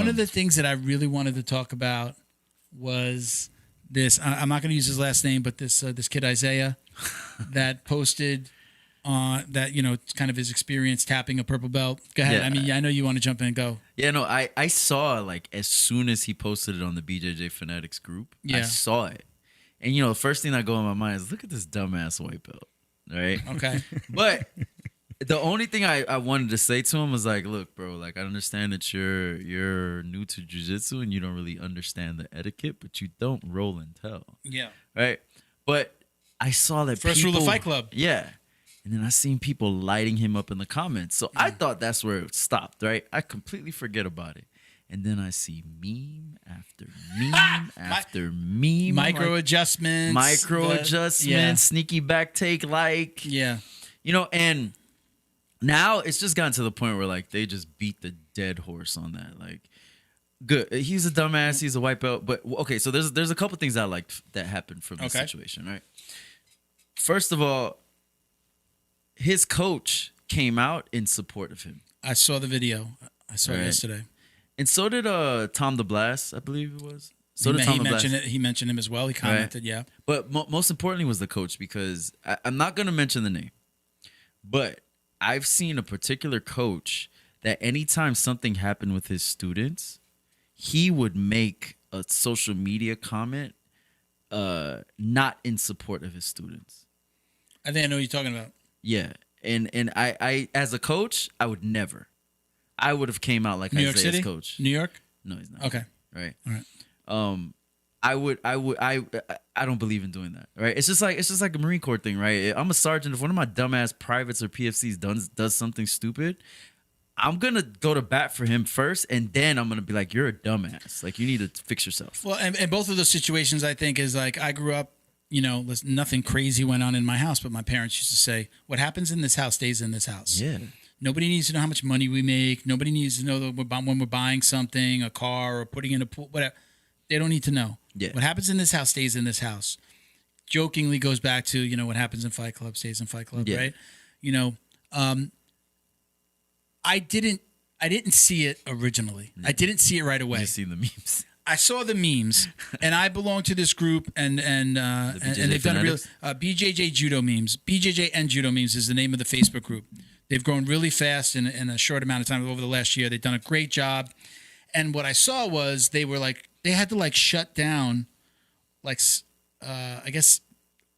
One of the things that I really wanted to talk about was this. I'm not going to use his last name, but this kid Isaiah that posted that, it's kind of his experience tapping a purple belt. Go ahead. Yeah. I mean, I know you want to jump in and go. Yeah, no, I saw, like, as soon as he posted it on the BJJ Fanatics group, I saw it. And, the first thing that go in my mind is, look at this dumbass white belt, right? Okay. But the only thing I wanted to say to him was, like, look, bro, like, I understand that you're new to jiu-jitsu and you don't really understand the etiquette, but you don't roll and tell. Yeah. Right? But I saw that First rule of Fight Club. Yeah. And then I seen people lighting him up in the comments. So I thought that's where it stopped, right? I completely forget about it. And then I see meme after meme after meme. Micro adjustments. Sneaky back take, like. Yeah. And now it's just gotten to the point where, like, they just beat the dead horse on that. Like, good. He's a dumbass. He's a white belt. But, okay, so there's a couple things I liked that happened from this situation, right? First of all, his coach came out in support of him. I saw the video. I saw it yesterday. And so did Tom the Blast, I believe it was. So did Tom the Blast. He mentioned him as well. He commented, yeah. But most importantly was the coach, because I'm not going to mention the name. But I've seen a particular coach that anytime something happened with his students, he would make a social media comment not in support of his students. I think I know what you're talking about. Yeah. And I as a coach, I would never. I would have came out like New York Isaiah's City? coach. New York? No, he's not. Okay. Right. All right. I don't believe in doing that. Right. It's just like a Marine Corps thing, right? I'm a sergeant. If one of my dumbass privates or PFCs does something stupid, I'm gonna go to bat for him first, and then I'm gonna be like, you're a dumbass. Like, you need to fix yourself. Well, and both of those situations, I think, is like, I grew up, nothing crazy went on in my house, but my parents used to say, what happens in this house stays in this house. Yeah. Nobody needs to know how much money we make. Nobody needs to know that when we're buying something, a car, or putting in a pool, whatever. They don't need to know. Yeah. What happens in this house stays in this house. Jokingly goes back to, what happens in Fight Club stays in Fight Club, right? I didn't see it originally. I didn't see it right away. You just seen the memes. I saw the memes, and I belong to this group, and they've done a real BJJ Judo Memes. BJJ and Judo Memes is the name of the Facebook group. They've grown really fast in a short amount of time over the last year. They've done a great job. And what I saw was they had to shut down, I guess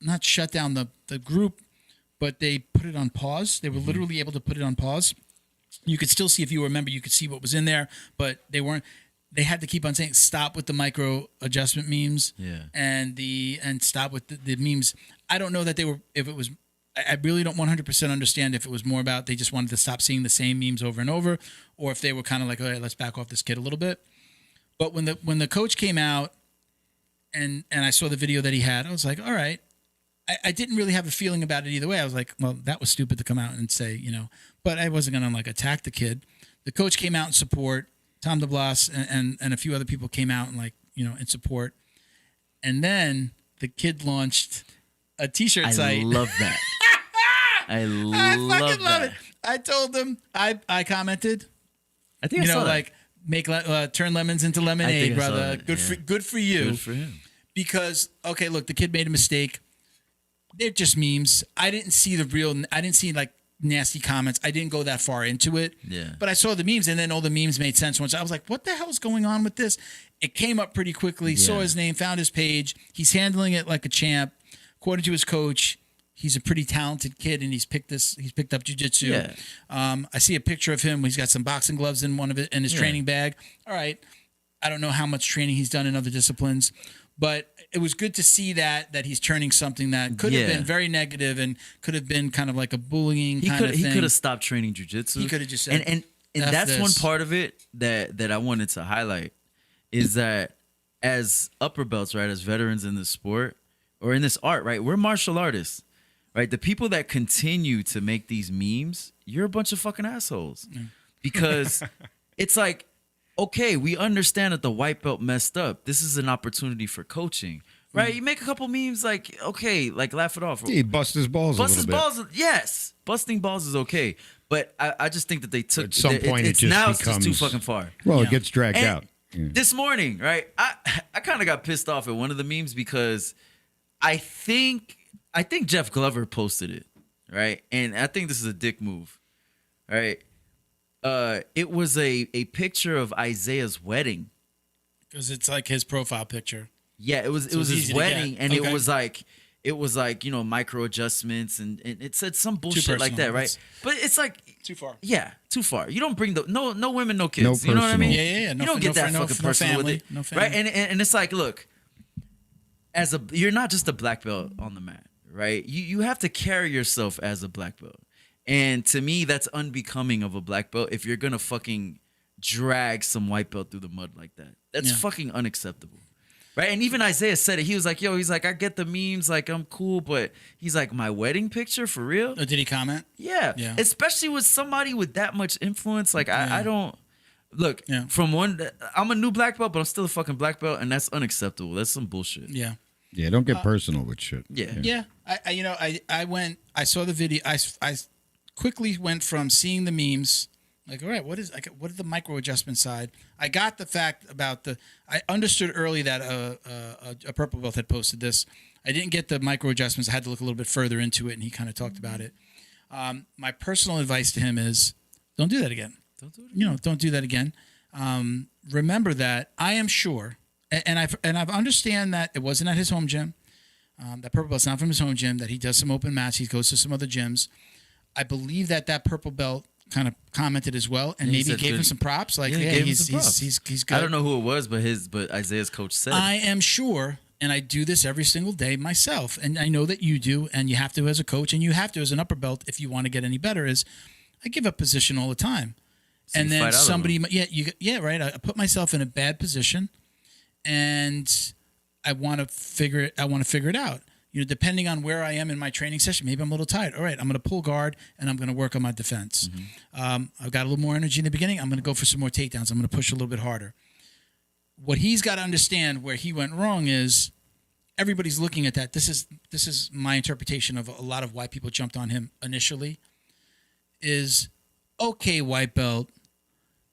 not shut down the group, but they put it on pause. They were literally able to put it on pause. You could still see, if you remember, you could see what was in there, but they weren't. They had to keep on saying stop with the micro adjustment memes, and stop with the memes. I don't know that they were. If it was, I really don't 100% understand if it was more about they just wanted to stop seeing the same memes over and over, or if they were kind of like, all right, let's back off this kid a little bit. But when the coach came out, and I saw the video that he had, I was like, all right. I didn't really have a feeling about it either way. I was like, well, that was stupid to come out and say, but I wasn't going to attack the kid. The coach came out in support. Tom DeBlas and a few other people came out and in support. And then the kid launched a T-shirt site. I love that. I love it. I told them, I commented. I think I saw that. Make turn lemons into lemonade, brother. Good for you. Good for him. Because, okay, look, the kid made a mistake. They're just memes. I didn't see nasty comments. I didn't go that far into it. Yeah. But I saw the memes, and then all the memes made sense. Once I was like, what the hell is going on with this? It came up pretty quickly. Yeah. Saw his name, found his page. He's handling it like a champ. According to his coach, he's a pretty talented kid, and he's picked up jiu-jitsu. Yeah. I see a picture of him. He's got some boxing gloves in his training bag. All right. I don't know how much training he's done in other disciplines, but it was good to see that he's turning something that could have been very negative and could have been kind of like a bullying kind of thing. He could have stopped training jiu-jitsu. He could have just said, and that's one part of it that I wanted to highlight is that as upper belts, right, as veterans in this sport or in this art, right, we're martial artists, right? The people that continue to make these memes, you're a bunch of fucking assholes because it's like, okay, we understand that the white belt messed up. This is an opportunity for coaching, right? You make a couple memes, okay, laugh it off. He bust his balls a little bit. Yes. Busting balls is okay. But I just think that they took At some point, it it's just now becomes it's just too fucking far. Well, Yeah. it gets dragged And out. Yeah. This morning, right? I kind of got pissed off at one of the memes because I think Jeff Glover posted it, right? And I think this is a dick move, right? It was a picture of Isaiah's wedding. Because it's like his profile picture. Yeah, it was So it's his easy to wedding, get. and Okay. it was like micro adjustments, and it said some bullshit like personal. that, right? It's But it's like too far. yeah, too far. You don't bring no women, no kids. No You know what I mean? personal. Yeah. You don't get that fucking personal with it, No family. right? And it's like, look, you're not just a black belt on the mat, right? You have to carry yourself as a black belt, and to me, that's unbecoming of a black belt. If you're gonna fucking drag some white belt through the mud like that, that's Yeah. fucking unacceptable. Right, and even Isaiah said it. He was like, "Yo, I get the memes, like I'm cool, but he's like, my wedding picture for real? Oh, did he comment? Yeah, Yeah. especially with somebody with that much influence. Like I don't look Yeah. from one. I'm a new black belt, but I'm still a fucking black belt, and that's unacceptable. That's some bullshit. Yeah. Yeah, don't get personal with shit. Yeah. Yeah. I saw the video. I quickly went from seeing the memes, like, all right, what is the micro adjustment side? I got the fact about I understood early that a purple belt had posted this. I didn't get the micro adjustments. I had to look a little bit further into it, and he kind of talked about it. My personal advice to him is, don't do that again. Don't do it. Don't do that again. Remember that I am sure, and I've understand that it wasn't at his home gym. That purple belt's not from his home gym. That he does some open mats. He goes to some other gyms. I believe that purple belt kind of commented as well, and Yeah, he maybe said gave him good. some props. Like, Yeah, he yeah, gave him he's some props. he's good. I don't know who it was, but Isaiah's coach said. I am sure, and I do this every single day myself, and I know that you do, and you have to as a coach, and you have to as an upper belt if you want to get any better. Is I give up position all the time, So and you then fight out of somebody, them. right. I put myself in a bad position, and I want to figure it out. Depending on where I am in my training session, maybe I'm a little tired. All right, I'm going to pull guard and I'm going to work on my defense. I've got a little more energy in the beginning. I'm going to go for some more takedowns. I'm going to push a little bit harder. What he's got to understand where he went wrong is everybody's looking at that. This is my interpretation of a lot of why people jumped on him initially. Is okay, white belt.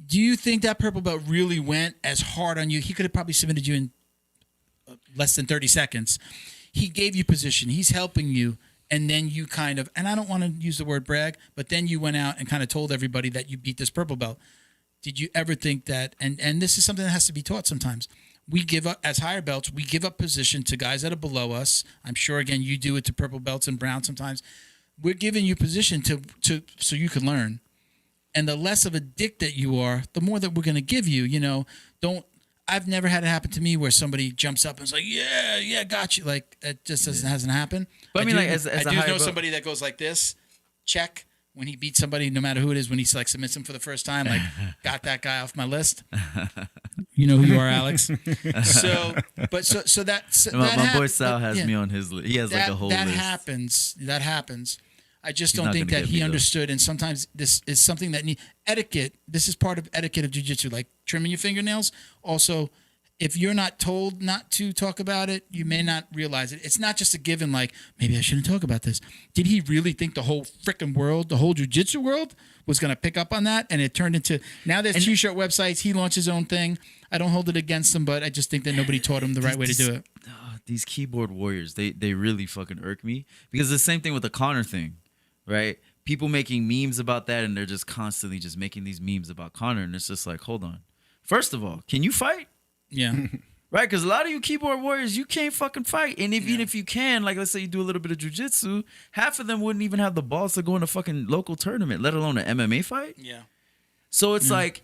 Do you think that purple belt really went as hard on you? He could have probably submitted you in less than 30 seconds. He gave you position. He's helping you. And then you kind of, and I don't want to use the word brag, but then you went out and kind of told everybody that you beat this purple belt. Did you ever think that, and this is something that has to be taught sometimes. We give up, as higher belts, we give up position to guys that are below us. I'm sure, again, you do it to purple belts and brown sometimes. We're giving you position to so you can learn. And the less of a dick that you are, the more that we're going to give you. I've never had it happen to me where somebody jumps up and is like, yeah, got you. Like, it just hasn't happened. But I mean, like, as I a do higher know belt- somebody that goes like this, check, when he beats somebody, no matter who it is, when he like submits him for the first time, like, got that guy off my list. You know who you are, Alex. So that My boy Sal has me on his list. He has like a whole that list. That happens. I just He's don't not think gonna that get he me, though. understood. And sometimes this is something that etiquette. This is part of etiquette of jiu-jitsu, like trimming your fingernails. Also, if you're not told not to talk about it, you may not realize it. It's not just a given, like, maybe I shouldn't talk about this. Did he really think the whole freaking world, the whole jiu-jitsu world was going to pick up on that? And it turned into, now there's t-shirt websites. He launched his own thing. I don't hold it against him, but I just think that nobody taught him the right way to do it. These keyboard warriors, they really fucking irk me. Because the same thing with the Connor thing, right? People making memes about that, and they're just constantly just making these memes about Connor. And it's just like, hold on. First of all, can you fight? Yeah. Right, because a lot of you keyboard warriors, you can't fucking fight. And even if you can, like, let's say you do a little bit of jiu-jitsu, half of them wouldn't even have the balls to go in a fucking local tournament, let alone an MMA fight. Yeah. So it's like,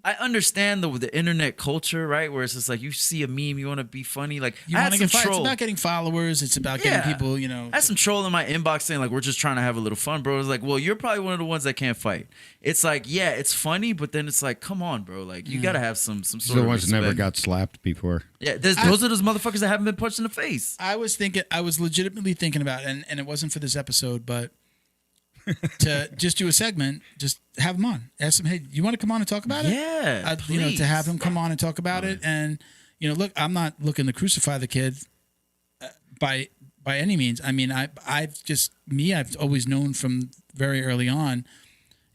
I understand the internet culture, right? Where it's just like, you see a meme, you want to be funny. Like, You I want had to some get It's troll. about getting followers. It's about getting people, I had some troll in my inbox saying, like, we're just trying to have a little fun, bro. It's like, well, you're probably one of the ones that can't fight. It's like, yeah, it's funny, but then it's like, come on, bro. Like, you got to have some sort The of ones that respect. never got slapped before. Yeah, those are those motherfuckers that haven't been punched in the face. I was legitimately thinking about it, and it wasn't for this episode, but to just do a segment, just have him on. Ask him, hey, you want to come on and talk about it? Yeah, please. to have him come on and talk about it. And, look, I'm not looking to crucify the kid by any means. I mean, I've always known from very early on,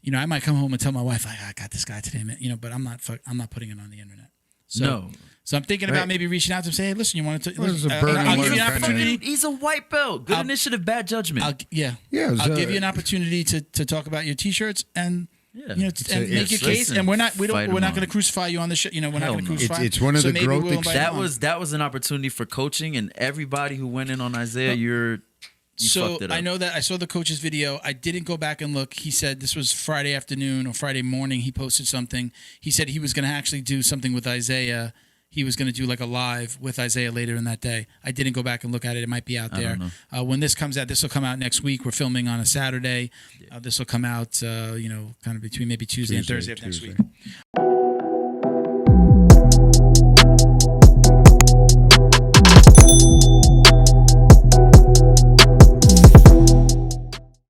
you know, I might come home and tell my wife, I got this guy today, man. You know, but I'm not putting it on the internet. So, No. So I'm thinking about maybe reaching out to him, say, hey, listen, you want to? Well, there's a I'll burden give on you an the opportunity. He's a white belt. Good initiative, bad judgment. Yeah, I'll give you an opportunity to talk about your t-shirts and Yeah. you know and make your case. listen, And we're not fight going 'em to on. crucify you on the show. You know, we're not Hell going to no. crucify. It's one of so the maybe growth we'll invite him that on. was an opportunity for coaching, and everybody who went in on Isaiah, you So fucked it up. I know that I saw the coach's video. I didn't go back and look. He said this was Friday afternoon or Friday morning. He posted something. He said he was going to actually do something with Isaiah. He was going to do like a live with Isaiah later in that day. I didn't go back and look at it. It might be out there. don't know. When this comes out, this will come out next week. We're filming on a Saturday. This will come out, kind of between maybe Tuesday and Thursday of next week.